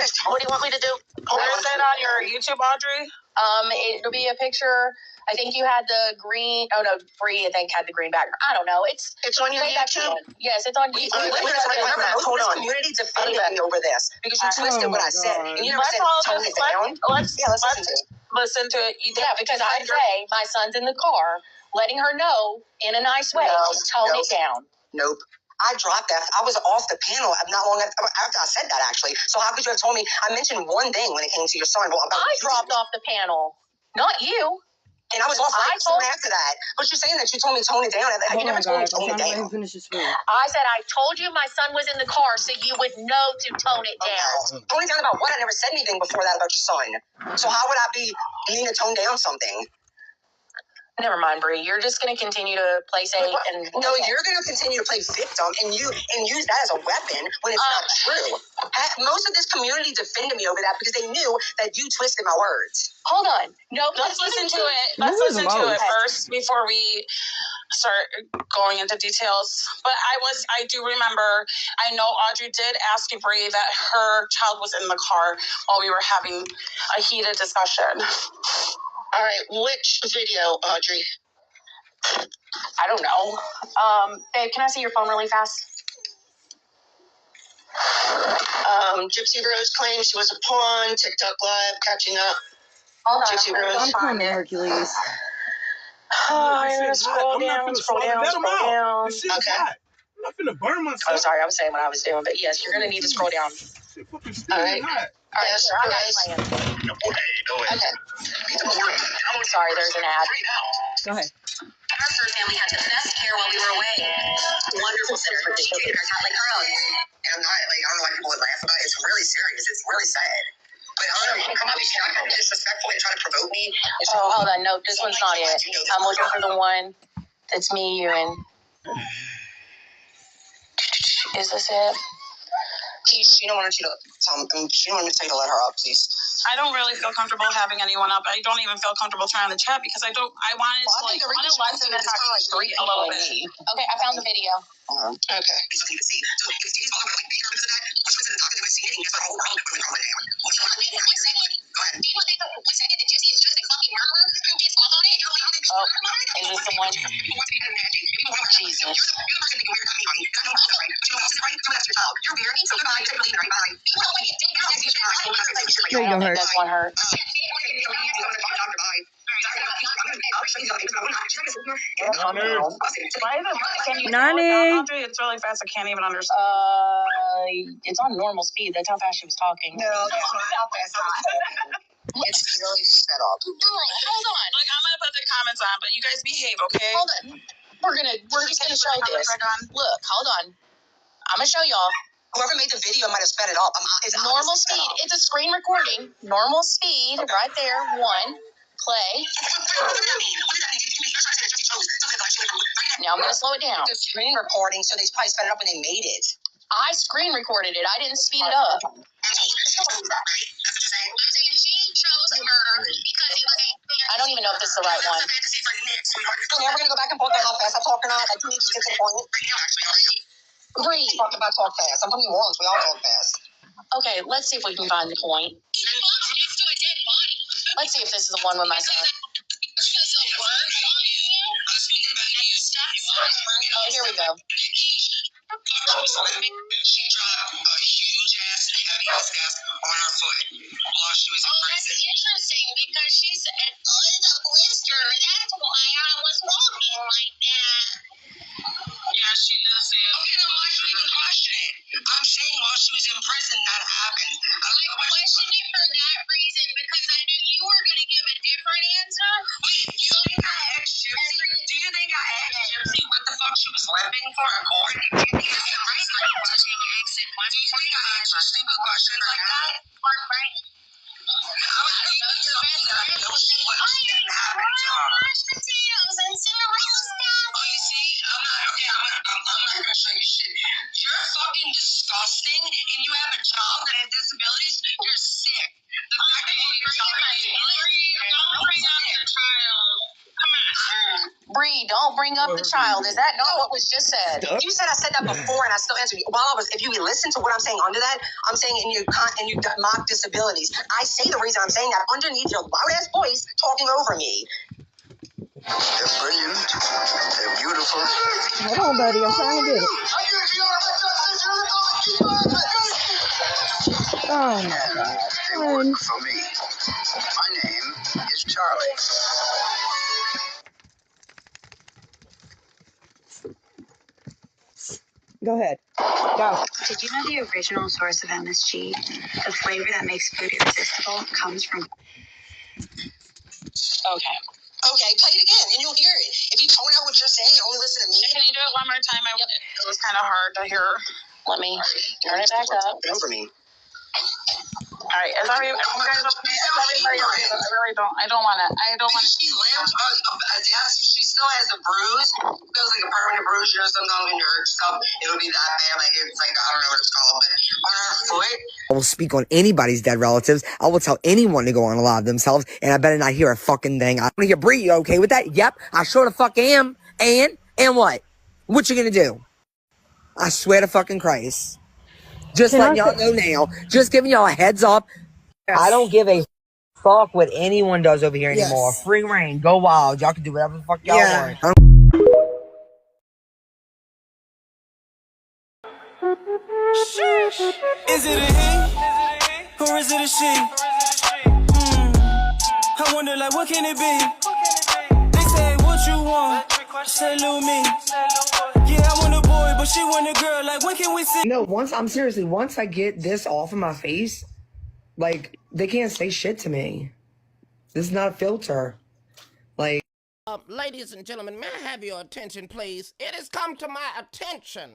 want me to do? Where is it on your YouTube, Audrey? It'll be a picture. I think you had the green. Oh no, Bree, I think had the green background. I don't know. It's on your YouTube. Yes, it's on YouTube. Hold on. Community defended me over this because you twisted what I said, and you never said tone it down. Let's listen to it. Yeah, because I say my son's in the car, letting her know in a nice way. Tone it down. Nope. I dropped that. I was off the panel not long after I said that, actually. So how could you have told me? I mentioned one thing when it came to your son. Well, I dropped off the panel, not you. And I was off soon after that. But you're saying that you told me tone it down. You never told me tone it down. I said I told you my son was in the car so you would know to tone it down. Tone it down about what? I never said anything before that about your son. So how would I be needing to tone down something? Never mind, Bree. You're just going to continue to play safe. No, you're going to continue to play victim and use that as a weapon when it's not true. Most of this community defended me over that because they knew that you twisted my words. Hold on. No, let's listen to it. Let's listen to it first before we start going into details. But I do remember, I know Audrey did ask you, Bree, that her child was in the car while we were having a heated discussion. All right, which video, Audrey? I don't know. Babe, can I see your phone really fast? GriftyVerse claims she was a pawn. TikTok live, catching up. Hold on. GriftyVerse. I'm coming, Hercules. I'm going to scroll down. This shit is hot. I'm not finna burn myself. Oh, sorry, I was saying what I was doing, but yes, you're going to need to scroll down. All right. All right, sure, I got it playing. Okay. Sorry, there's an ad. Go ahead. Our fur family had the best care while we were away. Wonderful sitter. She treated our cat like her own. And I don't know why people would laugh about it. It's really serious. It's really sad. But I don't know, come up here, I'm disrespectful and try to provoke me. Oh, hold on. No, this one's not it. I'm looking for the one that's me, you, and... Is this it? She don't want you to tell you to let her up, please. I don't really feel comfortable having anyone up. I don't even feel comfortable trying to chat because I wanted to lessen the toxicity a little bit. Okay, I found the video. Okay. There's nothing to see. So if Steve's mother would beat her because of that, which was in the doctor to see anything, guess what? Whole world would come down. Well, you want to make one second? Go ahead. Do you think that 1 second that Gypsy is just a fucking murderer who gets love on it? Oh, is this the one? Jesus. You're the person that you're talking about. You got no bullshit, right? But you know what else is right? So that's your child. You're weird. So goodbye. You're leaving, right? Bye. You know what? There you go, Hurt. This one hurt. Nani? It's really fast. I can't even understand. It's on normal speed. That's how fast she was talking. No, that's not how fast I was talking. It's really sped up. Hold on. Like, I'm gonna put the comments on, but you guys behave, okay? Hold on. We're just gonna show this. Look, hold on. I'm gonna show y'all. Whoever made the video might have sped it up. It's normal speed. It's a screen recording. Normal speed, okay. Right there. 1. Play. Now I'm gonna slow it down. It's a screen recording, so they probably sped it up when they made it. I screen recorded it. I didn't speed it up. I don't even know if this is the right one. Yeah, we're gonna go back and forth on how fast I talk or not. I do need to get to the point. Bree. Talk fast. I'm telling you once, we all talk fast. Okay, let's see if we can find the point. Let's see if this is the one with my son. She dropped a huge ass, heavy ass gas on her foot while she was in prison. That's interesting because she said, "Oh, it's a blister. That's why I was walking like that." Yeah, she does say it. Okay, then why should we even question it? I'm saying while she was in prison, that happened. I questioned it for that reason because I knew you were going to give a different answer. Wait, you think I asked Gypsy? Do you think I asked Gypsy what the fuck she was limping for in court? Do you think that's the right time to take an exit? Do you think I asked you stupid questions like that? Right. I was thinking something that I know she didn't happen to her. Mashed potatoes and Cinderella stuff. Oh, you see? I'm not gonna show you shit. You're fucking disgusting, and you have a child that has disabilities. You're sick. The fact that you're telling me, don't bring up your child. Come on. Bree, don't bring up the child. Is that not what was just said? You said I said that before, and I still answered you. If you listen to what I'm saying under that, I'm saying in you mock disabilities. I say the reason I'm saying that underneath your loud ass voice talking over me. They're brilliant. They're beautiful. Hold on, buddy. I'm trying to get it. Oh, my God. They work for me. My name is Charlie. Go ahead. Go. Did you know the original source of MSG, the flavor that makes food irresistible, comes from... Okay, play it again, and you'll hear it. If you tone out what you're saying, only listen to me. Can you do it one more time? It was kind of hard to hear. Let me turn it back up. Over me. All right, is everybody okay? I don't want to. She limped. Yes, she still has a bruise. It feels like a permanent bruise. You know, sometimes when you hurt yourself, it'll be that bad. Like it's like, I don't know what it's called, but on her foot. I will speak on anybody's dead relatives. I will tell anyone to go on alive themselves, and I better not hear a fucking thing. I want to hear Bree. You okay with that? Yep, I sure the fuck am. And what? What you gonna do? I swear to fucking Christ. Just letting y'all know now. Just giving y'all a heads up. Yes. I don't give a fuck what anyone does over here anymore. Yes. Free reign. Go wild. Y'all can do whatever the fuck y'all want. Is it a he? Or is it a she? I wonder, like, what can it be? They say, what you want? I say, little me. Yeah, I want a boy, but she want a girl. Like, when can we see? No, once I get this off of my face, like, they can't say shit to me. This is not a filter. Like, ladies and gentlemen, may I have your attention, please? It has come to my attention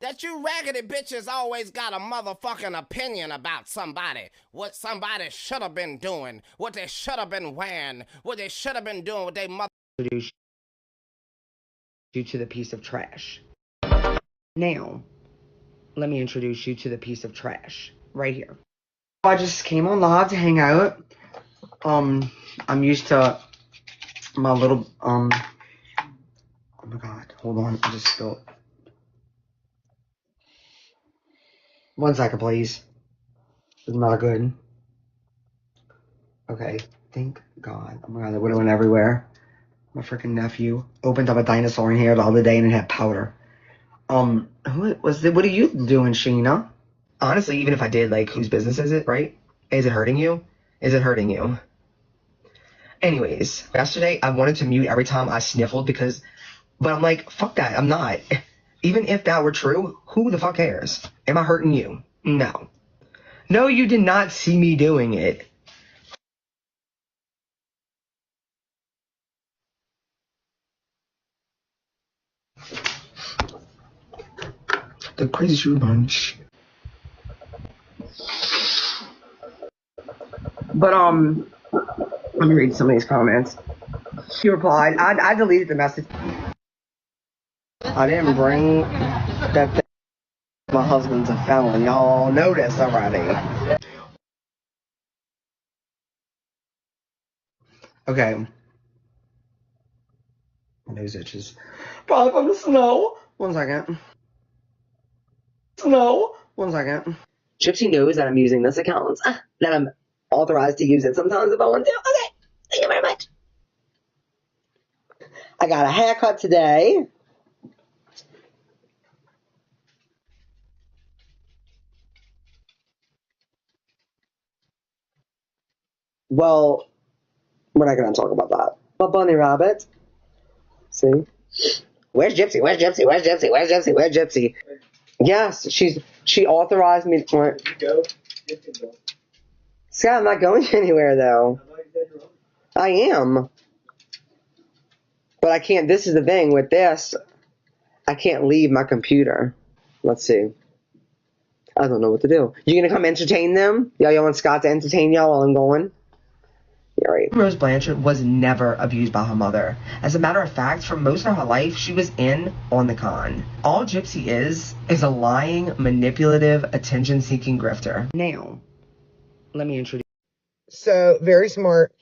that you raggedy bitches always got a motherfucking opinion about somebody. What somebody should have been doing, what they should have been wearing, what they should have been doing with their mother. You to the piece of trash. Now, let me introduce you to the piece of trash right here. I just came on live to hang out. I'm used to my little, oh my God, hold on, I just spilled. 1 second, please. This is not good. Okay, thank God. Oh my God, they would have went everywhere. My freaking nephew opened up a dinosaur in here the other day and it had powder. What are you doing, Sheena? Honestly, even if I did, like, whose business is it, right? Is it hurting you? Is it hurting you? Anyways, yesterday I wanted to mute every time I sniffled but I'm like, fuck that, I'm not. Even if that were true, who the fuck cares? Am I hurting you? No. No, you did not see me doing it. The crazy shoe bunch. But, let me read some of these comments. She replied, I deleted the message. I didn't bring that thing. My husband's a felon. Y'all know this already. Okay. My nose itches. Probably from the snow. 1 second. Snow. 1 second. Gypsy knows that I'm using this account. That I'm authorized to use it sometimes if I want to. Okay. Thank you very much. I got a haircut today. Well, we're not going to talk about that. But Bunny Rabbit, see? Where's Gypsy? Where's Gypsy? Where's Gypsy? Where's Gypsy? Where's Gypsy? Yes, she authorized me to go. Scott, I'm not going anywhere though. I am. But I can't, this is the thing with this. I can't leave my computer. Let's see. I don't know what to do. You gonna come entertain them? Y'all want Scott to entertain y'all while I'm going? Yeah, right. Rose Blanchard was never abused by her mother. As a matter of fact, for most of her life, she was in on the con. All Gypsy is a lying, manipulative, attention-seeking grifter. Now, let me introduce. So, very smart.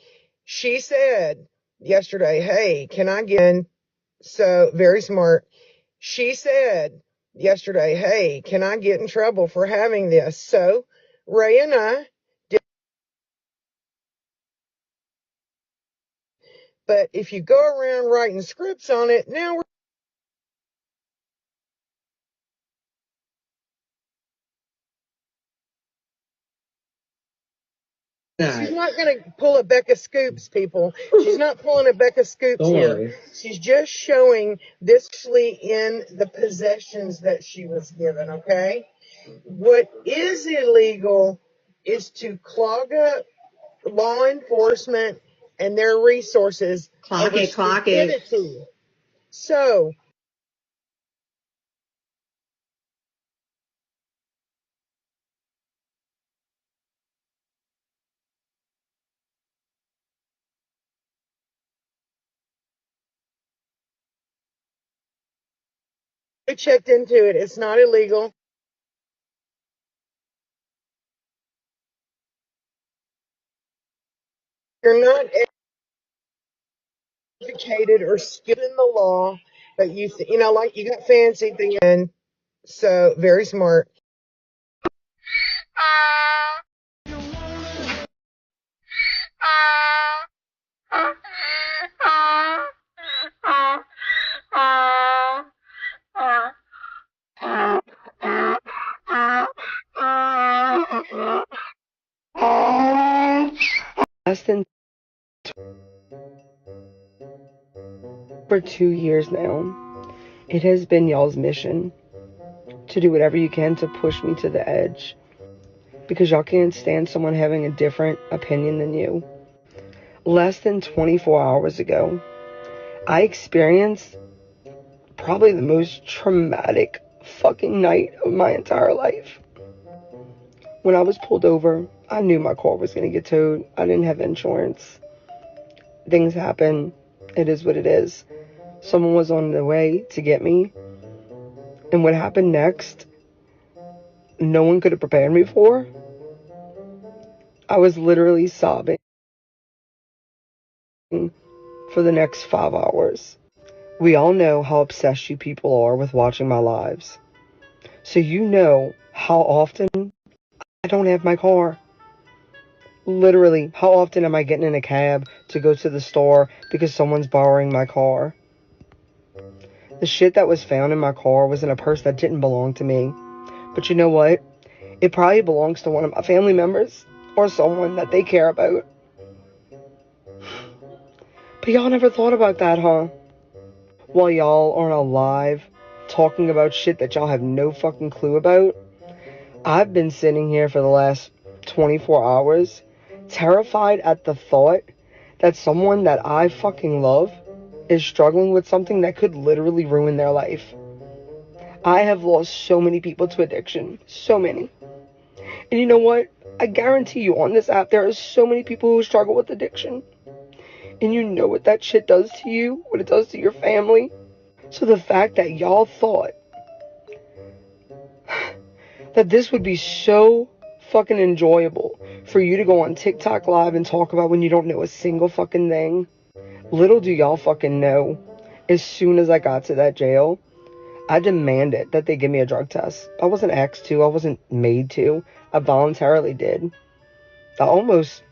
She said yesterday, hey, can I get in? So, very smart. She said yesterday, hey, can I get in trouble for having this? So, Ray and I did. But if you go around writing scripts on it, now we're. She's not going to pull a Becca Scoops, people. She's not pulling a Becca Scoops here. She's just showing this in the possessions that she was given, okay? What is illegal is to clog up law enforcement and their resources. Clock it. So, I checked into it. It's not illegal. You're not educated or skilled in the law, but you know, like you got fancy thing, and so very smart. Less than for 2 years now, it has been y'all's mission to do whatever you can to push me to the edge, because y'all can't stand someone having a different opinion than you. Less than 24 hours ago, I experienced probably the most traumatic fucking night of my entire life. When I was pulled over, I knew my car was going to get towed. I didn't have insurance. Things happen. It is what it is. Someone was on the way to get me. And what happened next, no one could have prepared me for. I was literally sobbing for the next 5 hours. We all know how obsessed you people are with watching my lives. So you know how often I don't have my car. Literally, how often am I getting in a cab to go to the store because someone's borrowing my car? The shit that was found in my car was in a purse that didn't belong to me. But you know what? It probably belongs to one of my family members or someone that they care about. But y'all never thought about that, huh? While y'all aren't alive, talking about shit that y'all have no fucking clue about, I've been sitting here for the last 24 hours, terrified at the thought that someone that I fucking love is struggling with something that could literally ruin their life. I have lost so many people to addiction. So many. And you know what? I guarantee you on this app, there are so many people who struggle with addiction. And you know what that shit does to you, what it does to your family. So the fact that y'all thought that this would be so fucking enjoyable for you to go on TikTok live and talk about when you don't know a single fucking thing. Little do y'all fucking know, as soon as I got to that jail, I demanded that they give me a drug test. I wasn't asked to, I wasn't made to, I voluntarily did. I almost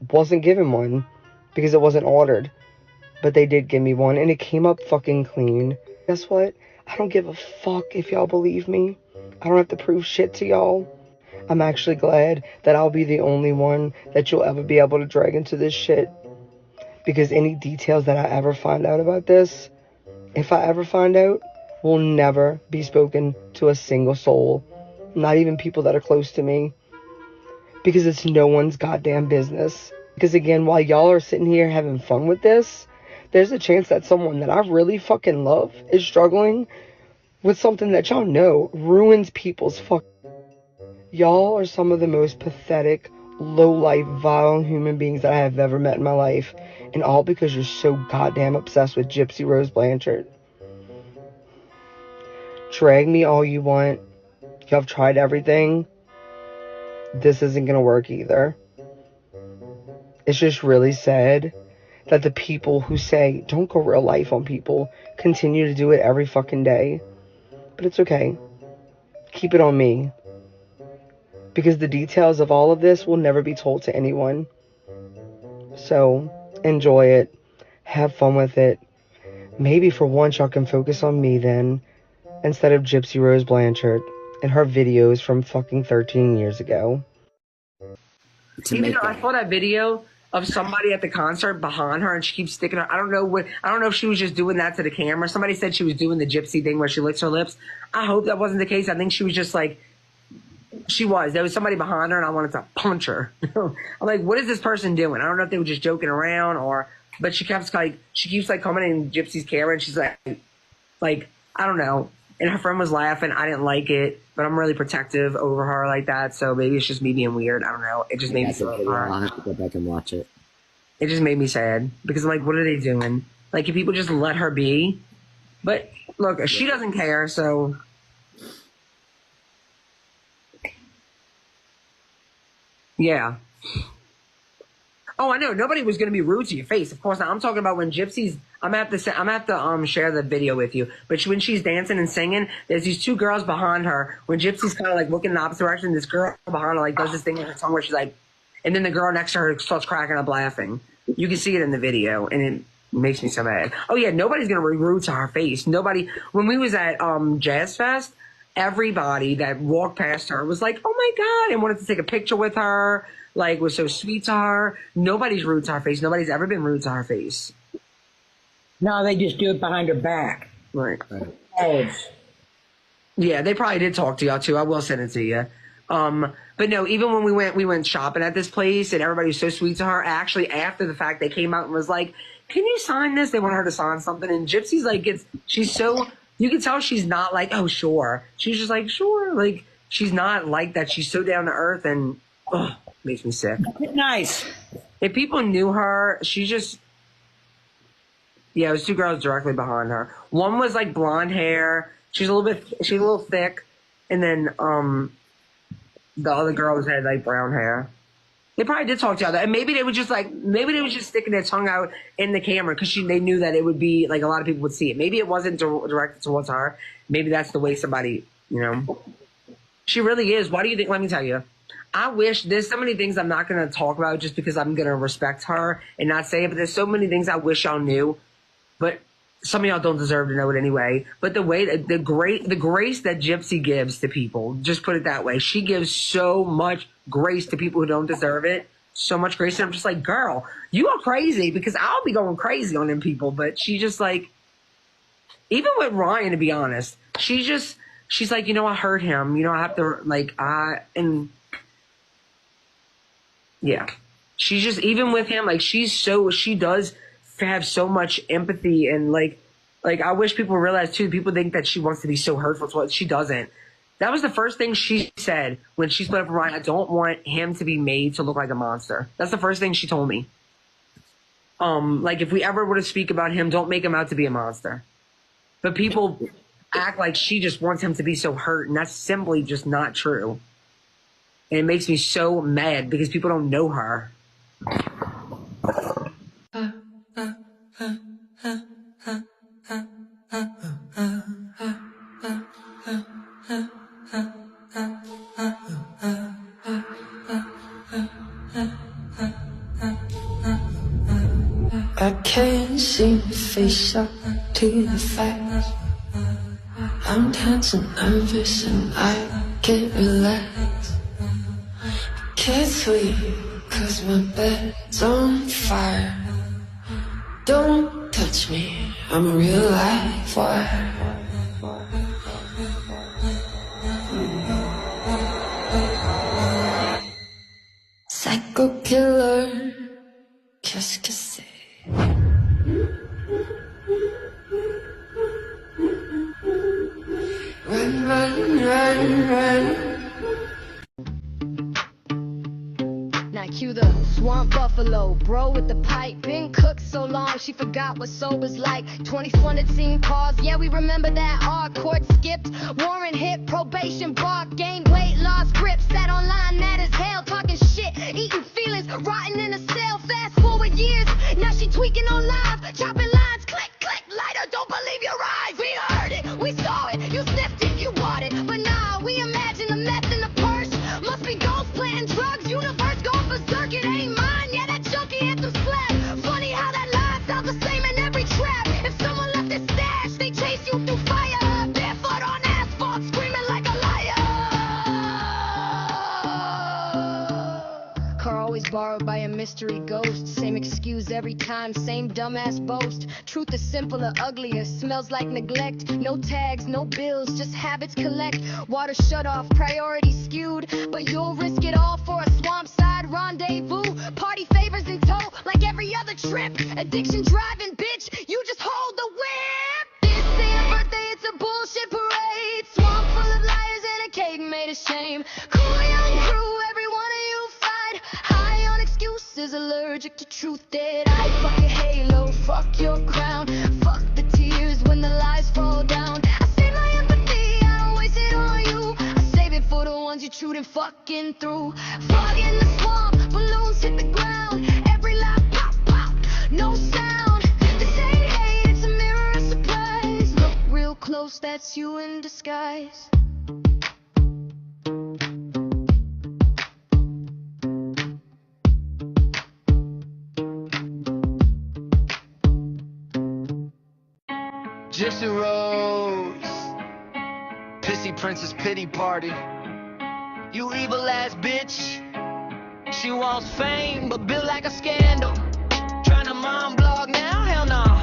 wasn't given one because it wasn't ordered, but they did give me one and it came up fucking clean. Guess what? I don't give a fuck if y'all believe me. I don't have to prove shit to y'all. I'm actually glad that I'll be the only one that you'll ever be able to drag into this shit. Because any details that I ever find out about this, if I ever find out, will never be spoken to a single soul. Not even people that are close to me. Because it's no one's goddamn business. Because again, while y'all are sitting here having fun with this, there's a chance that someone that I really fucking love is struggling with something that y'all know ruins people's fuck. Y'all are some of the most pathetic, low-life, vile human beings that I have ever met in my life. And all because you're so goddamn obsessed with Gypsy Rose Blanchard. Drag me all you want. Y'all have tried everything. This isn't gonna work either. It's just really sad that the people who say don't go real life on people continue to do it every fucking day. But it's okay. Keep it on me. Because the details of all of this will never be told to anyone. So, enjoy it. Have fun with it. Maybe for once y'all can focus on me then, instead of Gypsy Rose Blanchard and her videos from fucking 13 years ago. Even though I saw that video of somebody at the concert behind her and she keeps sticking her, I don't know if she was just doing that to the camera. Somebody said she was doing the gypsy thing where she licks her lips. I hope that wasn't the case. I think she was just like, there was somebody behind her and I wanted to punch her. I'm like, what is this person doing? I don't know if they were just joking around but she keeps coming in Gypsy's camera and she's like, I don't know. And her friend was laughing. I didn't like it, but I'm really protective over her like that. So maybe it's just me being weird. I don't know. It just made me sad. I'll have to go back and watch it. It just made me sad because I'm like, what are they doing? Like, if people just let her be. But look, she doesn't care. So yeah. Oh, I know. Nobody was going to be rude to your face. Of course not. I'm talking about when Gypsy's... I'm at to share the video with you. But when she's dancing and singing, there's these two girls behind her. When Gypsy's kind of like looking in the opposite direction, this girl behind her like does this thing with her tongue where she's like... And then the girl next to her starts cracking up laughing. You can see it in the video, and it makes me so mad. Oh, yeah. Nobody's going to be rude to her face. Nobody... When we was at Jazz Fest, everybody that walked past her was like, oh, my God, and wanted to take a picture with her. Like, was so sweet to her. Nobody's rude to her face. Nobody's ever been rude to her face. No, they just do it behind her back. Right. Edge. Yeah, they probably did talk to y'all, too. I will send it to you. But no, even when we went shopping at this place and everybody was so sweet to her, actually, after the fact, they came out and was like, can you sign this? They want her to sign something. And Gypsy's like, she's so, you can tell she's not like, oh, sure. She's just like, sure. Like, she's not like that. She's so down to earth and, ugh. Makes me sick. Nice. If people knew her, she just... Yeah, it was two girls directly behind her. One was like blonde hair. She's a little thick. And then the other girls had like brown hair. They probably did talk to each other. And maybe they were just sticking their tongue out in the camera because they knew that it would be like a lot of people would see it. Maybe it wasn't directed towards her. Maybe that's the way somebody, She really is. Why do you think? Let me tell you. I wish there's so many things I'm not going to talk about just because I'm going to respect her and not say it. But there's so many things I wish y'all knew. But some of y'all don't deserve to know it anyway. But the grace that Gypsy gives to people, just put it that way. She gives so much grace to people who don't deserve it. So much grace. And I'm just like, girl, you are crazy because I'll be going crazy on them people. But she just like, even with Ryan, to be honest, she's like, I hurt him. I have to yeah, she's just, even with him, like, she does have so much empathy and like I wish people realize too, people think that she wants to be so hurtful to us. She doesn't. That was the first thing she said when she split up with Ryan. I don't want him to be made to look like a monster. That's the first thing she told me. Like, if we ever were to speak about him, don't make him out to be a monster. But people act like she just wants him to be so hurt, and that's simply just not true. And it makes me so mad because people don't know her. I can't seem to face up to the facts. I'm tense and nervous and I can't relax. Can't sleep, cause my bed's on fire. Don't touch me, I'm a real life wire. Psycho killer, qu'est-ce que c'est? Run, run, run, run. Now cue the swamp buffalo, bro with the pipe. Been cooked so long, she forgot what sober's like. 21 had seen cars, yeah, we remember that. Our court skipped, warrant hit, probation bark, gained weight, lost grip, sat online, mad as hell, talking shit, eating feelings, rotting in a cell. Fast forward years, now she tweaking on live, chopping lines, click, click, lighter, don't believe your eyes. We heard it, we saw it, you sniffed it, you bought it, but nah, we imagine the meth in the purse. Must be ghosts planting drugs, universe going berserk, it ain't mine, yeah, that junkie anthem slap. Funny how that line sounds the same in every trap. If someone left their stash, they chase you through fire, barefoot on asphalt, screaming like a liar. Car always borrowed by a mystery ghost, same excuse every time, same dumbass boast. Truth is simple or uglier, smells like neglect. No tags, no bills, just habits collect. Water shut off, priorities skewed, but you'll risk it all for a swamp side rendezvous. Party favors in tow, like every other trip. Addiction driving, bitch, you just hold the whip. This ain't a birthday, it's a bullshit parade. Swamp full of liars and a cake made of shame. Cool young crew, every one of you fight. High on excuses, allergic to truth, dead eye. Fuck your halo, fuck your crown. Fuck the tears when the lies fall down. I save my empathy, I don't waste it on you. I save it for the ones you chewed and fucking through. Fog in the swamp, balloons hit the ground. Every laugh, pop, pop, no sound. This ain't hate, it's a mirror of surprise. Look real close, that's you in disguise. Gypsy Rose, Pissy Princess Pity Party. You evil ass bitch. She wants fame, but built like a scandal. Trying to mom blog now? Hell nah.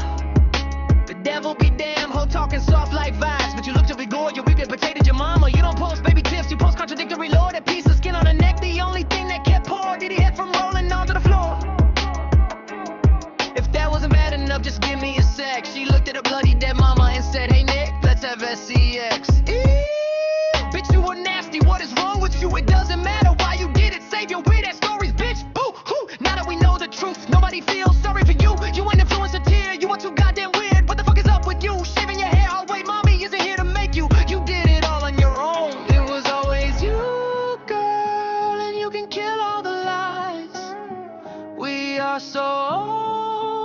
The devil be damned, hoe talking soft like vibes. But you look to be good, you reap it, potato your mama. You don't post baby tips, you post contradictory lore. That piece of skin on her neck, the only thing that kept poor. Did he hit from rolling onto the floor? If that wasn't bad enough, just give me a sec. She looked at her bloody dead mama and said, hey Nick, let's have sex. Bitch, you were nasty, what is wrong with you? It doesn't matter why you did it, save your weird ass stories, bitch. Boo hoo. Now that we know the truth, nobody feels sorry for you. You ain't influenced a tear, you are too goddamn weird. What the fuck is up with you? Shaving your hair, oh wait, mommy isn't here to make you. You did it all on your own. It was always you, girl, and you can kill all the lies. We are so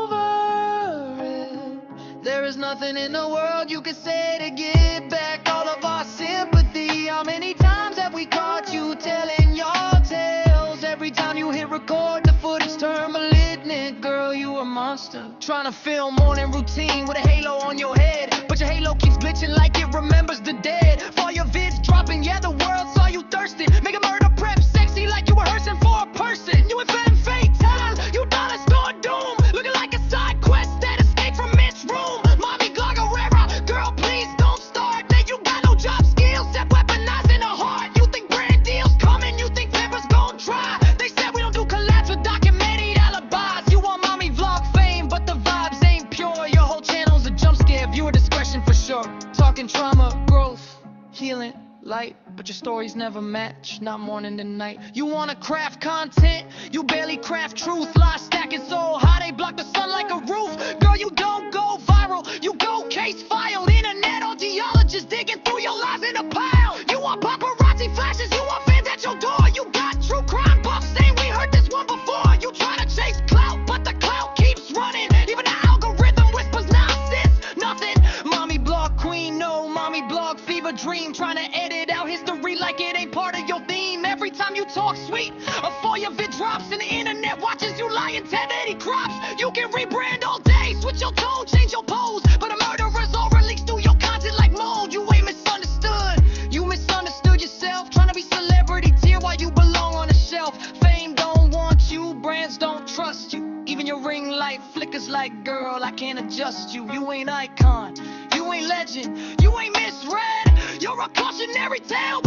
over it. There is nothing in the world you can say to get back all of our sympathy. How many times have we caught you telling your tales? Every time you hit record, the footage turn malignant. Girl, you a monster. Trying to film morning routine with a halo on your head, but your halo keeps glitching like it remembers the dead. For your vids dropping, yeah, the world saw you thirsting. Make a murder prep sexy like you were rehearsing for a person. You infant fatal, you dollar store doom. Looking like a side quest that escaped from Mitch room. Mommy Gargarera, girl, please don't start. Now you got no job skills, except weaponizing a heart. You think brand deals coming, you think papers gon' try. They said we don't do collabs with documented alibis. You want mommy vlog fame, but the vibes ain't pure. Your whole channel's a jump scare, viewer discretion for sure. Talking trauma, growth, healing, light, but your stories never match, not morning to night. You wanna craft content, you barely craft truth. Lies stacking so high they block the sun like a roof. Girl, you don't go viral, you go case filed. Internet audiologists digging through your lies in a pile. You want paparazzi flashes, you want fans at your door. You got true crime buffs saying we heard this one before. You try to chase clout, but the clout keeps running. Even the algorithm whispers nonsense, nothing. Mommy blog queen, no mommy blog fever dream. Trying to edit out history like it ain't part of your theme. Every time you talk sweet, before your vid drops and the internet watches you lie in 1080 crops. You can rebrand all day, switch your tone, change your pose, but a murderer's all released through your content like mold. You ain't misunderstood, you misunderstood yourself. Trying to be celebrity tier while you belong on a shelf. light flickers like, girl, I can't adjust you. You ain't icon, you ain't legend, you ain't misread. You're a cautionary tale.